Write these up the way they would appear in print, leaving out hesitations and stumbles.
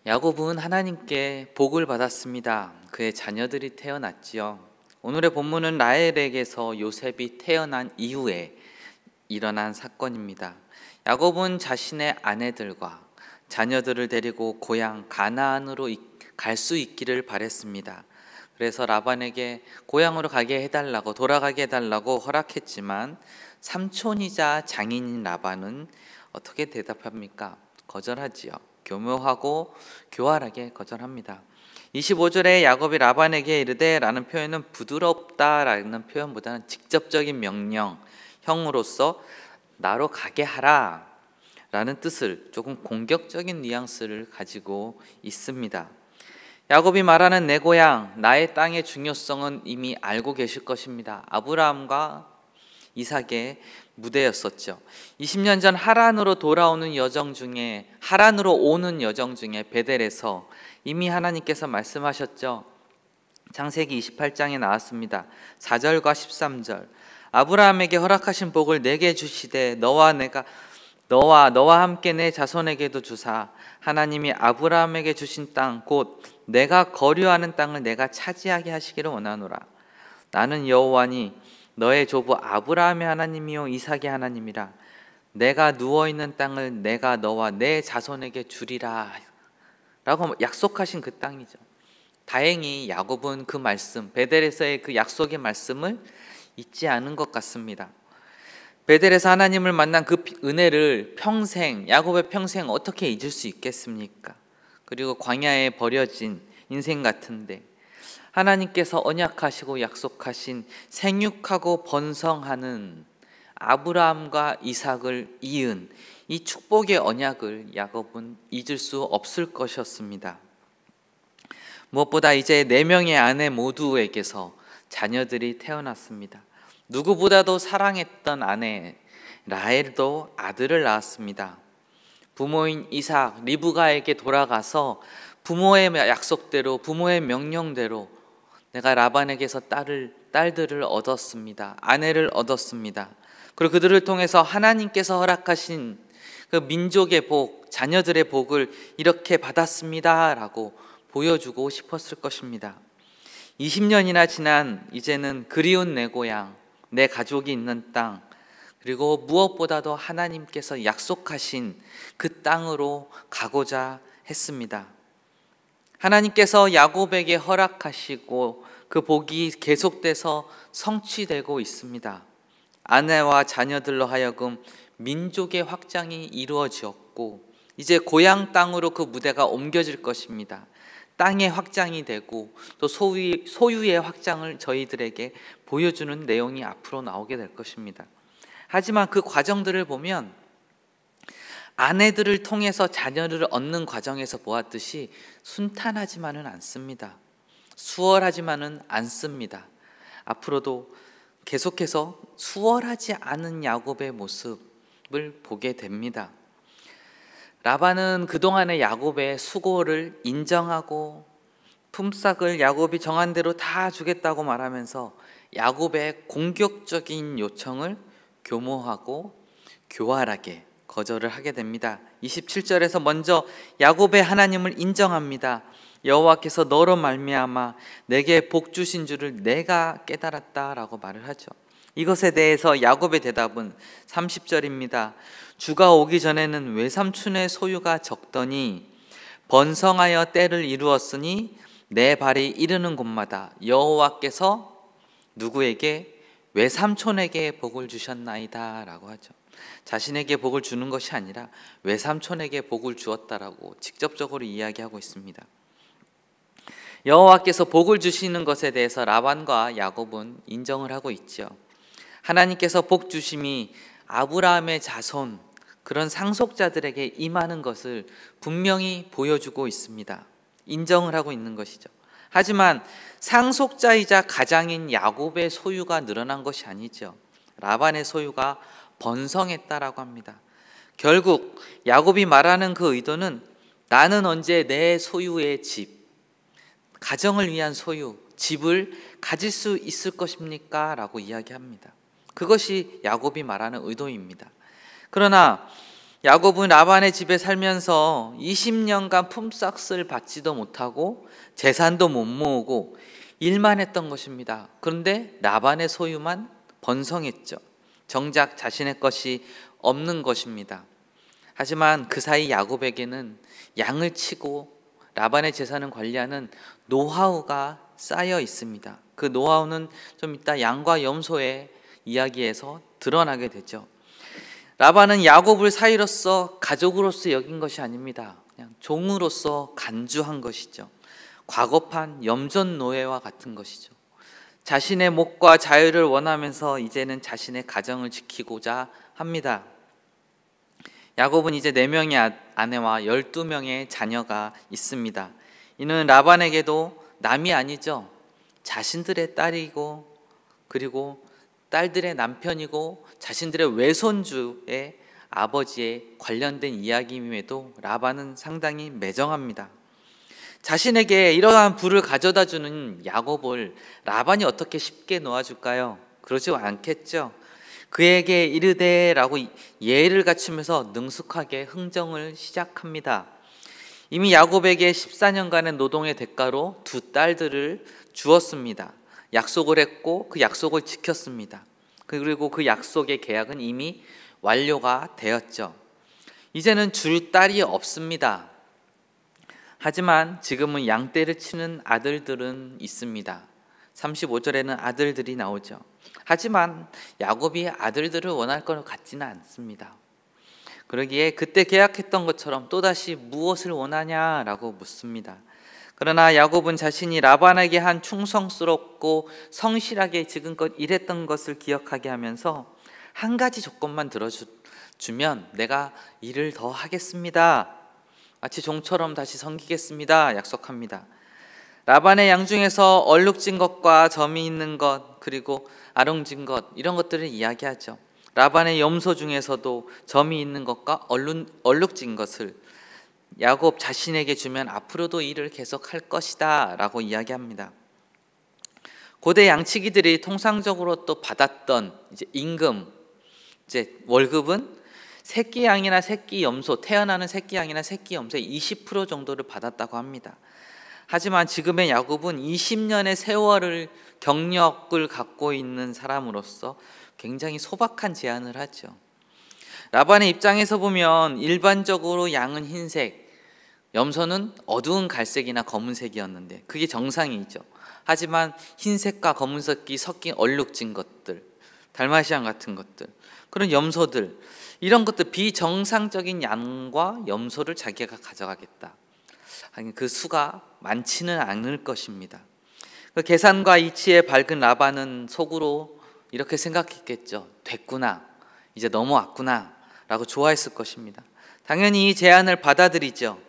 야곱은 하나님께 복을 받았습니다. 그의 자녀들이 태어났지요. 오늘의 본문은 라헬에게서 요셉이 태어난 이후에 일어난 사건입니다. 야곱은 자신의 아내들과 자녀들을 데리고 고향 가나안으로 갈 수 있기를 바랬습니다. 그래서 라반에게 고향으로 가게 해달라고, 돌아가게 해달라고 허락했지만 삼촌이자 장인인 라반은 어떻게 대답합니까? 거절하지요. 교묘하고 교활하게 거절합니다. 25절에 야곱이 라반에게 이르되 라는 표현은 부드럽다라는 표현보다는 직접적인 명령, 형으로서 나로 가게 하라 라는 뜻을, 조금 공격적인 뉘앙스를 가지고 있습니다. 야곱이 말하는 내 고향, 나의 땅의 중요성은 이미 알고 계실 것입니다. 아브라함과 이삭의 무대였었죠. 20년 전 하란으로 오는 여정 중에 베델에서 이미 하나님께서 말씀하셨죠. 창세기 28장에 나왔습니다. 4절과 13절. 아브라함에게 허락하신 복을 내게 주시되 너와 함께 내 자손에게도 주사 하나님이 아브라함에게 주신 땅 곧 내가 거류하는 땅을 내가 차지하게 하시기를 원하노라. 나는 여호와니 너의 조부 아브라함의 하나님이요 이삭의 하나님이라. 내가 누워있는 땅을 내가 너와 내 자손에게 주리라 라고 약속하신 그 땅이죠. 다행히 야곱은 그 말씀, 베델에서의 그 약속의 말씀을 잊지 않은 것 같습니다. 베델에서 하나님을 만난 그 은혜를 야곱의 평생 어떻게 잊을 수 있겠습니까? 그리고 광야에 버려진 인생 같은데 하나님께서 언약하시고 약속하신 생육하고 번성하는 아브라함과 이삭을 이은 이 축복의 언약을 야곱은 잊을 수 없을 것이었습니다. 무엇보다 이제 4명의 아내 모두에게서 자녀들이 태어났습니다. 누구보다도 사랑했던 아내 라헬도 아들을 낳았습니다. 부모인 이삭, 리브가에게 돌아가서 부모의 약속대로, 부모의 명령대로 내가 라반에게서 딸들을 얻었습니다. 아내를 얻었습니다. 그리고 그들을 통해서 하나님께서 허락하신 그 민족의 복, 자녀들의 복을 이렇게 받았습니다 라고 보여주고 싶었을 것입니다. 20년이나 지난 이제는 그리운 내 고향, 내 가족이 있는 땅, 그리고 무엇보다도 하나님께서 약속하신 그 땅으로 가고자 했습니다. 하나님께서 야곱에게 허락하시고 그 복이 계속돼서 성취되고 있습니다. 아내와 자녀들로 하여금 민족의 확장이 이루어졌고 이제 고향 땅으로 그 무대가 옮겨질 것입니다. 땅의 확장이 되고 또 소유의 확장을 저희들에게 보여주는 내용이 앞으로 나오게 될 것입니다. 하지만 그 과정들을 보면 아내들을 통해서 자녀를 얻는 과정에서 보았듯이 순탄하지만은 않습니다. 수월하지만은 않습니다. 앞으로도 계속해서 수월하지 않은 야곱의 모습을 보게 됩니다. 라반은 그동안의 야곱의 수고를 인정하고 품삯을 야곱이 정한 대로 다 주겠다고 말하면서 야곱의 공격적인 요청을 교모하고 교활하게 거절을 하게 됩니다. 27절에서 먼저 야곱의 하나님을 인정합니다. 여호와께서 너로 말미암아 내게 복 주신 줄을 내가 깨달았다라고 말을 하죠. 이것에 대해서 야곱의 대답은 30절입니다. 주가 오기 전에는 외삼촌의 소유가 적더니 번성하여 때를 이루었으니 내 발이 이르는 곳마다 여호와께서 누구에게? 외삼촌에게 복을 주셨나이다 라고 하죠. 자신에게 복을 주는 것이 아니라 외삼촌에게 복을 주었다라고 직접적으로 이야기하고 있습니다. 여호와께서 복을 주시는 것에 대해서 라반과 야곱은 인정을 하고 있죠. 하나님께서 복 주심이 아브라함의 자손, 그런 상속자들에게 임하는 것을 분명히 보여주고 있습니다. 인정을 하고 있는 것이죠. 하지만 상속자이자 가장인 야곱의 소유가 늘어난 것이 아니죠. 라반의 소유가 번성했다라고 합니다. 결국 야곱이 말하는 그 의도는 나는 언제 내 소유의 집, 가정을 위한 소유, 집을 가질 수 있을 것입니까? 라고 이야기합니다. 그것이 야곱이 말하는 의도입니다. 그러나 야곱은 라반의 집에 살면서 20년간 품삯을 받지도 못하고 재산도 못 모으고 일만 했던 것입니다. 그런데 라반의 소유만 번성했죠. 정작 자신의 것이 없는 것입니다. 하지만 그 사이 야곱에게는 양을 치고 라반의 재산을 관리하는 노하우가 쌓여 있습니다. 그 노하우는 좀 이따 양과 염소의 이야기에서 드러나게 되죠. 라반은 야곱을 사이로서 가족으로서 여긴 것이 아닙니다. 그냥 종으로서 간주한 것이죠. 과거판 염전 노예와 같은 것이죠. 자신의 목과 자유를 원하면서 이제는 자신의 가정을 지키고자 합니다. 야곱은 이제 4명의 아내와 12명의 자녀가 있습니다. 이는 라반에게도 남이 아니죠. 자신들의 딸이고 그리고 딸들의 남편이고 자신들의 외손주의 아버지에 관련된 이야기임에도 라반은 상당히 매정합니다. 자신에게 이러한 부를 가져다 주는 야곱을 라반이 어떻게 쉽게 놓아줄까요? 그러지 않겠죠. 그에게 이르되라고 예를 갖추면서 능숙하게 흥정을 시작합니다. 이미 야곱에게 14년간의 노동의 대가로 2 딸들을 주었습니다. 약속을 했고 그 약속을 지켰습니다. 그리고 그 약속의 계약은 이미 완료가 되었죠. 이제는 줄 딸이 없습니다. 하지만 지금은 양떼를 치는 아들들은 있습니다. 35절에는 아들들이 나오죠. 하지만 야곱이 아들들을 원할 것 같지는 않습니다. 그러기에 그때 계약했던 것처럼 또다시 무엇을 원하냐라고 묻습니다. 그러나 야곱은 자신이 라반에게 한 충성스럽고 성실하게 지금껏 일했던 것을 기억하게 하면서 한 가지 조건만 들어주면 내가 일을 더 하겠습니다. 마치 종처럼 다시 섬기겠습니다. 약속합니다. 라반의 양 중에서 얼룩진 것과 점이 있는 것 그리고 아롱진 것 이런 것들을 이야기하죠. 라반의 염소 중에서도 점이 있는 것과 얼룩진 것을 야곱 자신에게 주면 앞으로도 일을 계속할 것이다 라고 이야기합니다. 고대 양치기들이 통상적으로 또 받았던 이제 임금, 이제 월급은 새끼 양이나 새끼 염소, 태어나는 새끼 양이나 새끼 염소의 20% 정도를 받았다고 합니다. 하지만 지금의 야곱은 20년의 세월을 경력을 갖고 있는 사람으로서 굉장히 소박한 제안을 하죠. 라반의 입장에서 보면 일반적으로 양은 흰색, 염소는 어두운 갈색이나 검은색이었는데 그게 정상이죠. 하지만 흰색과 검은색이 섞인 얼룩진 것들, 달마시안 같은 것들, 그런 염소들, 이런 것들 비정상적인 양과 염소를 자기가 가져가겠다. 그 수가 많지는 않을 것입니다. 그 계산과 이치에 밝은 라반은 속으로 이렇게 생각했겠죠. 됐구나, 이제 넘어왔구나 라고 좋아했을 것입니다. 당연히 이 제안을 받아들이죠.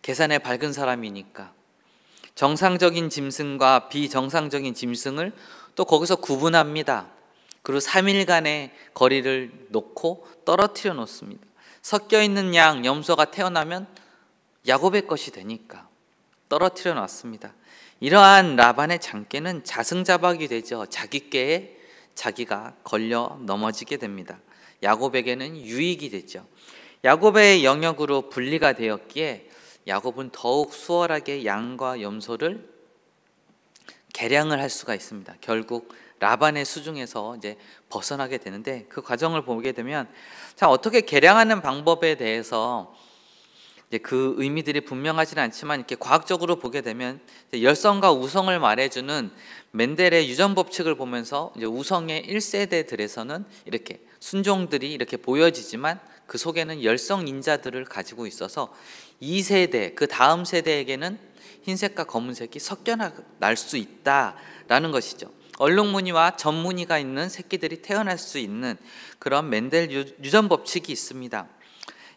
계산에 밝은 사람이니까. 정상적인 짐승과 비정상적인 짐승을 또 거기서 구분합니다. 그리고 3일간의 거리를 놓고 떨어뜨려 놓습니다. 섞여 있는 양, 염소가 태어나면 야곱의 것이 되니까 떨어뜨려 놨습니다. 이러한 라반의 장께는 자승자박이 되죠. 자기 꾀에 자기가 걸려 넘어지게 됩니다. 야곱에게는 유익이 되죠. 야곱의 영역으로 분리가 되었기에 야곱은 더욱 수월하게 양과 염소를 개량을 할 수가 있습니다. 결국 라반의 수중에서 이제 벗어나게 되는데 그 과정을 보게 되면 자, 어떻게 개량하는 방법에 대해서 이제 그 의미들이 분명하지는 않지만 이렇게 과학적으로 보게 되면 열성과 우성을 말해주는 멘델의 유전 법칙을 보면서 이제 우성의 1세대들에서는 이렇게 순종들이 이렇게 보여지지만 그 속에는 열성 인자들을 가지고 있어서 2세대 그 다음 세대에게는 흰색과 검은색이 섞여 날 수 있다라는 것이죠. 얼룩무늬와 점무늬가 있는 새끼들이 태어날 수 있는 그런 멘델 유전 법칙이 있습니다.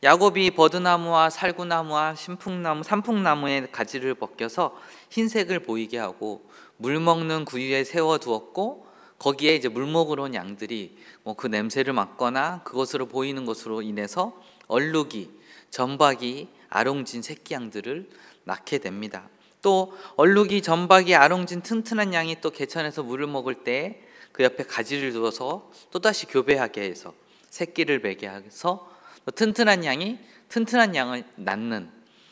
야곱이 버드나무와 살구나무와 신풍나무, 산풍나무의 가지를 벗겨서 흰색을 보이게 하고 물 먹는 구유에 세워두었고 거기에 이제 물 먹으러 온 양들이 그 냄새를 맡거나 그것으로 보이는 것으로 인해서 얼룩이, 점박이, 아롱진 새끼 양들을 낳게 됩니다. 또 얼룩이, 점박이, 아롱진 튼튼한 양이 또 개천에서 물을 먹을 때 그 옆에 가지를 두어서 또다시 교배하게 해서 새끼를 매게 해서 튼튼한 양이 튼튼한 양을 낳는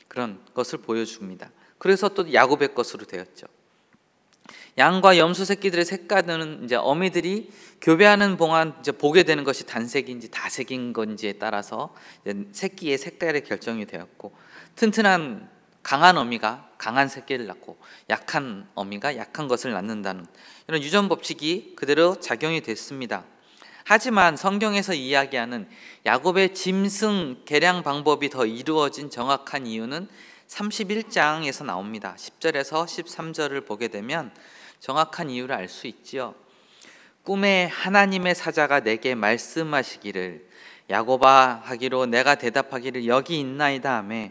그런 것을 보여줍니다. 그래서 또 야곱의 것으로 되었죠. 양과 염소 새끼들의 색깔은 이제 어미들이 교배하는 동안 이제 보게 되는 것이 단색인지 다색인 건지에 따라서 이제 새끼의 색깔이 결정이 되었고, 튼튼한 강한 어미가 강한 새끼를 낳고 약한 어미가 약한 것을 낳는다는 이런 유전 법칙이 그대로 작용이 됐습니다. 하지만 성경에서 이야기하는 야곱의 짐승 개량 방법이 더 이루어진 정확한 이유는 31장에서 나옵니다. 10절에서 13절을 보게 되면 정확한 이유를 알 수 있지요. 꿈에 하나님의 사자가 내게 말씀하시기를 야곱아 하기로 내가 대답하기를 여기 있나이다 하매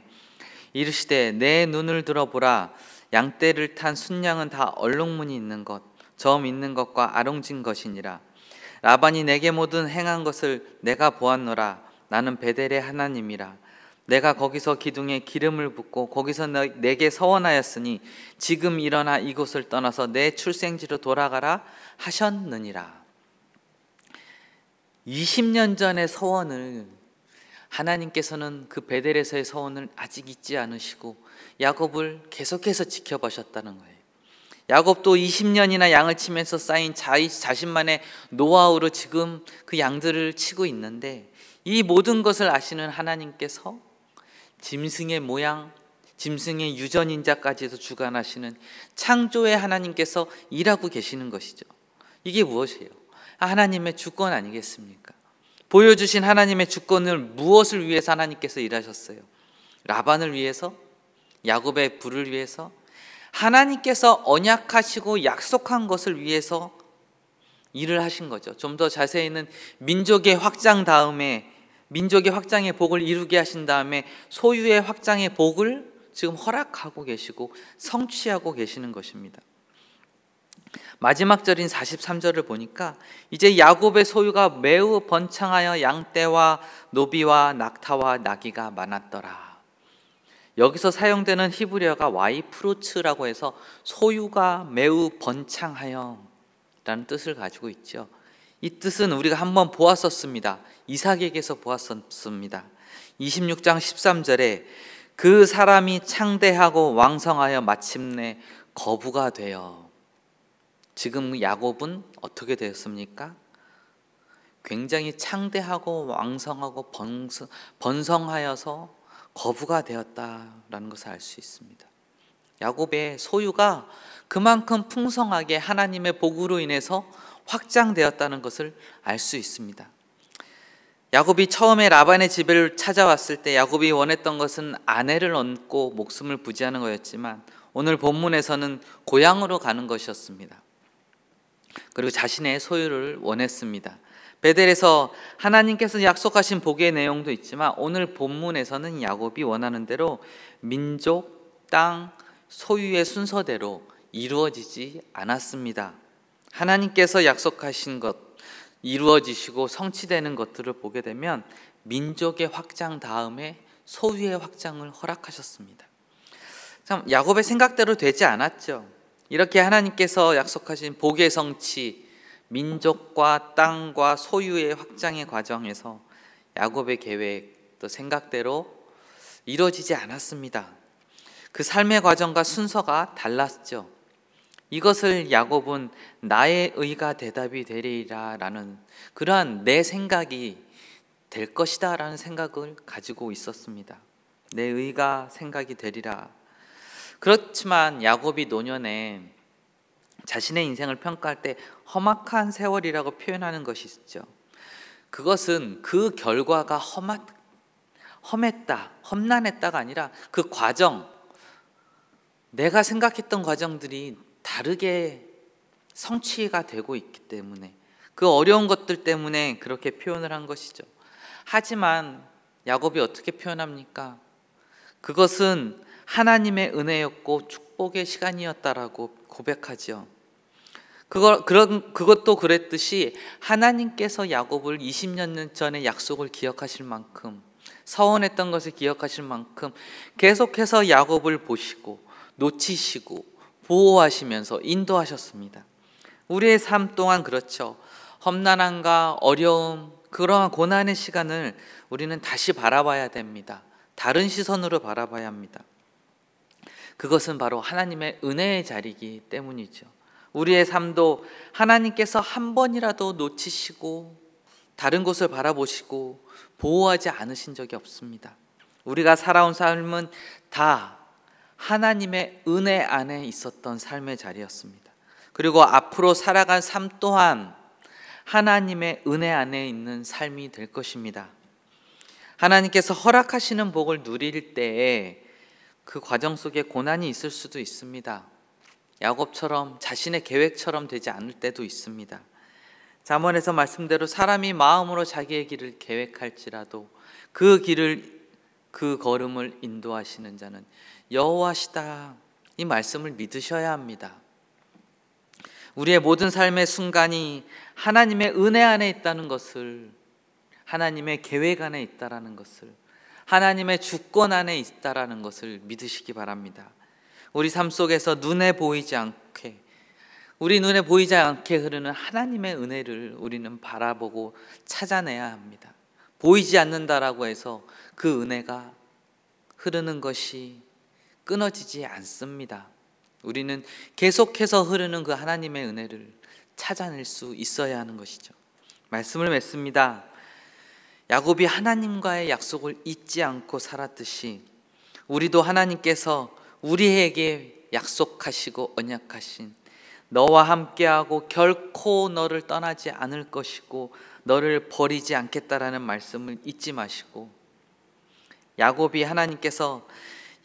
이르시되 내 눈을 들어보라 양떼를 탄 순양은 다 얼룩무늬 있는 것 점 있는 것과 아롱진 것이니라. 라반이 내게 모든 행한 것을 내가 보았노라. 나는 베델의 하나님이라. 내가 거기서 기둥에 기름을 붓고 거기서 내게 서원하였으니 지금 일어나 이곳을 떠나서 내 출생지로 돌아가라 하셨느니라. 20년 전의 서원을 하나님께서는 그 베델에서의 서원을 아직 잊지 않으시고 야곱을 계속해서 지켜보셨다는 거예요. 야곱도 20년이나 양을 치면서 쌓인 자신만의 노하우로 지금 그 양들을 치고 있는데, 이 모든 것을 아시는 하나님께서 짐승의 모양, 짐승의 유전인자까지도 주관하시는 창조의 하나님께서 일하고 계시는 것이죠. 이게 무엇이에요? 하나님의 주권 아니겠습니까? 보여주신 하나님의 주권을 무엇을 위해서 하나님께서 일하셨어요? 라반을 위해서? 야곱의 부를 위해서? 하나님께서 언약하시고 약속한 것을 위해서 일을 하신 거죠. 좀 더 자세히는 민족의 확장 다음에 민족의 확장의 복을 이루게 하신 다음에 소유의 확장의 복을 지금 허락하고 계시고 성취하고 계시는 것입니다. 마지막 절인 43절을 보니까 이제 야곱의 소유가 매우 번창하여 양떼와 노비와 낙타와 나귀가 많았더라. 여기서 사용되는 히브리어가 와이프루츠라고 해서 소유가 매우 번창하여 라는 뜻을 가지고 있죠. 이 뜻은 우리가 한번 보았었습니다. 이삭에게서 보았었습니다. 26장 13절에 그 사람이 창대하고 왕성하여 마침내 거부가 되어. 지금 야곱은 어떻게 되었습니까? 굉장히 창대하고 왕성하고 번성하여서 거부가 되었다라는 것을 알 수 있습니다. 야곱의 소유가 그만큼 풍성하게 하나님의 복으로 인해서 확장되었다는 것을 알 수 있습니다. 야곱이 처음에 라반의 집을 찾아왔을 때 야곱이 원했던 것은 아내를 얻고 목숨을 부지하는 거였지만 오늘 본문에서는 고향으로 가는 것이었습니다. 그리고 자신의 소유를 원했습니다. 베델에서 하나님께서 약속하신 복의 내용도 있지만 오늘 본문에서는 야곱이 원하는 대로 민족, 땅, 소유의 순서대로 이루어지지 않았습니다. 하나님께서 약속하신 것 이루어지시고 성취되는 것들을 보게 되면 민족의 확장 다음에 소유의 확장을 허락하셨습니다. 참 야곱의 생각대로 되지 않았죠. 이렇게 하나님께서 약속하신 복의 성취, 민족과 땅과 소유의 확장의 과정에서 야곱의 계획 또 생각대로 이루어지지 않았습니다. 그 삶의 과정과 순서가 달랐죠. 이것을 야곱은 나의 의가 대답이 되리라 라는 그러한 내 생각이 될 것이다 라는 생각을 가지고 있었습니다. 내 의가 생각이 되리라. 그렇지만 야곱이 노년에 자신의 인생을 평가할 때 험악한 세월이라고 표현하는 것이 있죠. 그것은 그 결과가 험했다, 험난했다가 아니라 그 과정, 내가 생각했던 과정들이 다르게 성취가 되고 있기 때문에 그 어려운 것들 때문에 그렇게 표현을 한 것이죠. 하지만 야곱이 어떻게 표현합니까? 그것은 하나님의 은혜였고 축복의 시간이었다라고 고백하죠. 그것도 그랬듯이 하나님께서 야곱을 20년 전의 약속을 기억하실 만큼 서원했던 것을 기억하실 만큼 계속해서 야곱을 보시고 놓치시고 보호하시면서 인도하셨습니다. 우리의 삶 또한 그렇죠. 험난함과 어려움, 그러한 고난의 시간을 우리는 다시 바라봐야 됩니다. 다른 시선으로 바라봐야 합니다. 그것은 바로 하나님의 은혜의 자리이기 때문이죠. 우리의 삶도 하나님께서 한 번이라도 놓치시고 다른 곳을 바라보시고 보호하지 않으신 적이 없습니다. 우리가 살아온 삶은 다 하나님의 은혜 안에 있었던 삶의 자리였습니다. 그리고 앞으로 살아갈 삶 또한 하나님의 은혜 안에 있는 삶이 될 것입니다. 하나님께서 허락하시는 복을 누릴 때에 그 과정 속에 고난이 있을 수도 있습니다. 야곱처럼 자신의 계획처럼 되지 않을 때도 있습니다. 잠언에서 말씀대로 사람이 마음으로 자기의 길을 계획할지라도 그 걸음을 인도하시는 자는 여호와시다. 이 말씀을 믿으셔야 합니다. 우리의 모든 삶의 순간이 하나님의 은혜 안에 있다는 것을, 하나님의 계획 안에 있다라는 것을, 하나님의 주권 안에 있다라는 것을 믿으시기 바랍니다. 우리 삶 속에서 우리 눈에 보이지 않게 흐르는 하나님의 은혜를 우리는 바라보고 찾아내야 합니다. 보이지 않는다라고 해서 그 은혜가 흐르는 것이 끊어지지 않습니다. 우리는 계속해서 흐르는 그 하나님의 은혜를 찾아낼 수 있어야 하는 것이죠. 말씀을 맺습니다. 야곱이 하나님과의 약속을 잊지 않고 살았듯이 우리도 하나님께서 우리에게 약속하시고 언약하신 너와 함께하고 결코 너를 떠나지 않을 것이고 너를 버리지 않겠다라는 말씀을 잊지 마시고, 야곱이 하나님께서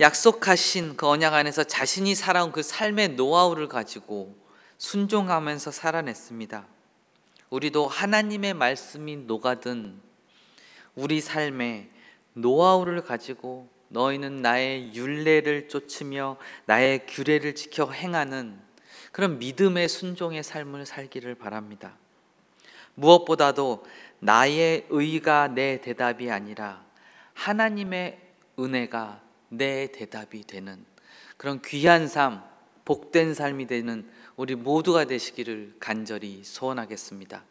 약속하신 그 언약 안에서 자신이 살아온 그 삶의 노하우를 가지고 순종하면서 살아냈습니다. 우리도 하나님의 말씀이 녹아든 우리 삶의 노하우를 가지고 너희는 나의 율례를 쫓으며 나의 규례를 지켜 행하는 그런 믿음의 순종의 삶을 살기를 바랍니다. 무엇보다도 나의 의가 내 대답이 아니라 하나님의 은혜가 내 대답이 되는 그런 귀한 삶, 복된 삶이 되는 우리 모두가 되시기를 간절히 소원하겠습니다.